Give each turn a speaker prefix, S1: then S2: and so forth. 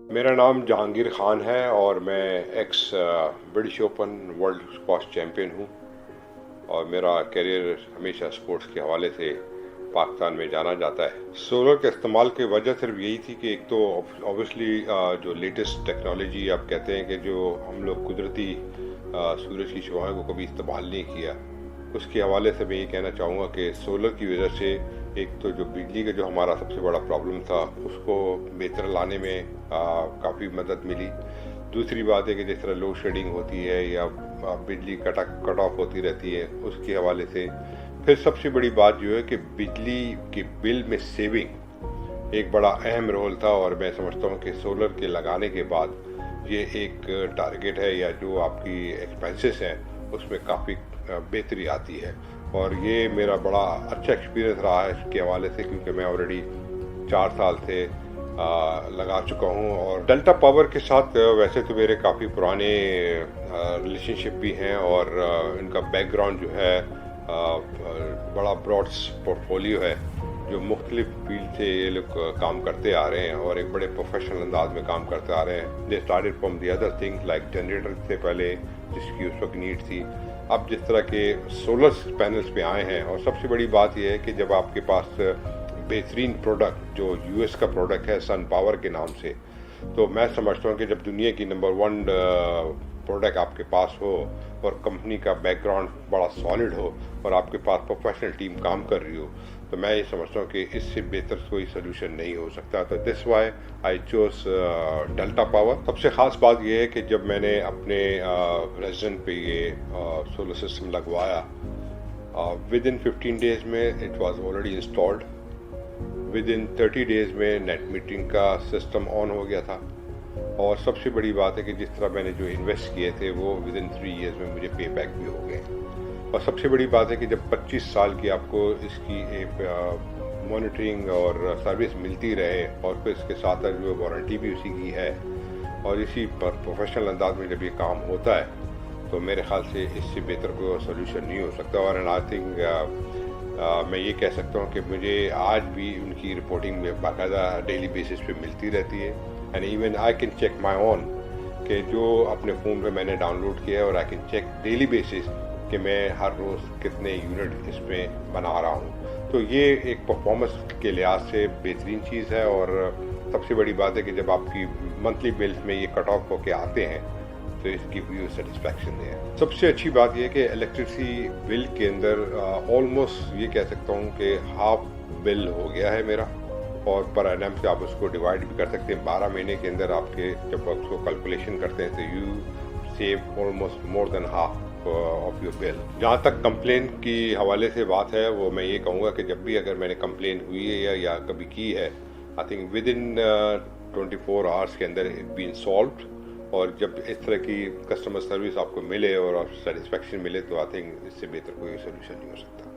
S1: मेरा नाम जहांगीर खान है और मैं x British open world squash champion हूँ। और मेरा करियर हमेशा स्पोर्ट्स के हवाले से पाकिस्तान में जाना जाता है। सोलर के इस्तेमाल की वजह सिर्फ यही थी कि एक तो ऑब्वियसली जो लेटेस्ट टेक्नोलॉजी आप कहते हैं कि जो हम लोग कुदरती सूरज की शुआओं को कभी इस्तेमाल नहीं किया, उसके हवाले से मैं ये कहना चाहूँगा कि सोलर की वजह से एक तो जो बिजली का जो हमारा सबसे बड़ा प्रॉब्लम था उसको बेहतर लाने में काफ़ी मदद मिली। दूसरी बात है कि जिस तरह लोड शेडिंग होती है या बिजली कट ऑफ होती रहती है, उसके हवाले से फिर सबसे बड़ी बात जो है कि बिजली के बिल में सेविंग एक बड़ा अहम रोल था। और मैं समझता हूँ कि सोलर के लगाने के बाद ये एक टारगेट है या जो आपकी एक्सपेंसेस हैं उसमें काफ़ी बेहतरी आती है। और ये मेरा बड़ा अच्छा एक्सपीरियंस रहा है इसके हवाले से, क्योंकि मैं ऑलरेडी 4 साल से लगा चुका हूँ। और डेल्टा पावर के साथ वैसे तो मेरे काफ़ी पुराने रिलेशनशिप भी हैं और इनका बैकग्राउंड जो है बड़ा ब्रॉड पोर्टफोलियो है जो मुख्तलिफ फील्ड से ये लोग काम करते आ रहे हैं और एक बड़े प्रोफेशनल अंदाज में काम करते आ रहे हैं। They started from the other things like generator से पहले जिसकी उस वक्त नीड थी, अब जिस तरह के सोलर पैनल्स पे आए हैं। और सबसे बड़ी बात यह है कि जब आपके पास बेहतरीन प्रोडक्ट जो यूएस का प्रोडक्ट है सन पावर के नाम से, तो मैं समझता हूँ कि जब दुनिया की नंबर 1 प्रोडक्ट आपके पास हो और कंपनी का बैकग्राउंड बड़ा सॉलिड हो और आपके पास प्रोफेशनल टीम काम कर रही हो, तो मैं ये समझता हूँ कि इससे बेहतर कोई सोल्यूशन नहीं हो सकता। तो this why I chose delta power. सबसे ख़ास बात यह है कि जब मैंने अपने रेजिडेंट पे ये सोलर सिस्टम लगवाया, विद इन 15 डेज में it was already installed. With in 30 days में नेट मीटरिंग का सिस्टम ऑन हो गया था। और सबसे बड़ी बात है कि जिस तरह मैंने जो इन्वेस्ट किए थे वो विद इन 3 ईयर्स में मुझे पे बैक भी हो गए। और सबसे बड़ी बात है कि जब 25 साल की आपको इसकी एक मॉनिटरिंग और सर्विस मिलती रहे और फिर इसके साथ जो वारंटी भी उसी की है और इसी पर प्रोफेशनल अंदाज में जब ये काम होता है, तो मेरे ख्याल से इससे बेहतर कोई सोल्यूशन नहीं हो सकता। और आई थिंक मैं ये कह सकता हूँ कि मुझे आज भी उनकी रिपोर्टिंग में बाकायदा डेली बेसिस पे मिलती रहती है। And even I can check my own कि जो अपने फ़ोन पे मैंने डाउनलोड किया है, और I can check daily basis कि मैं हर रोज़ कितने यूनिट इसमें बना रहा हूँ। तो ये एक परफॉर्मेंस के लिहाज से बेहतरीन चीज़ है। और सबसे बड़ी बात है कि जब आपकी मंथली बिल्स में ये कट ऑफ होके आते हैं तो इसकी व्यू सेटिस्फैक्शन है। सबसे अच्छी बात यह है कि इलेक्ट्रिसिटी बिल के अंदर ऑलमोस्ट ये कह सकता हूँ कि हाफ बिल हो गया है मेरा। और पर एनम से आप उसको डिवाइड भी कर सकते हैं। 12 महीने के अंदर आपके जब आप उसको कैलकुलेशन करते हैं तो you save almost more than half of your bill. जहाँ तक कंप्लेन की हवाले से बात है, वो मैं ये कहूँगा कि जब भी अगर मैंने कंप्लेन हुई है या कभी की है, I think with in 24 hours के अंदर इट बीन सॉल्व्ड। और जब इस तरह की कस्टमर सर्विस आपको मिले और सेटिस्फेक्शन मिले, तो आई थिंक इससे बेहतर कोई सोल्यूशन नहीं हो सकता।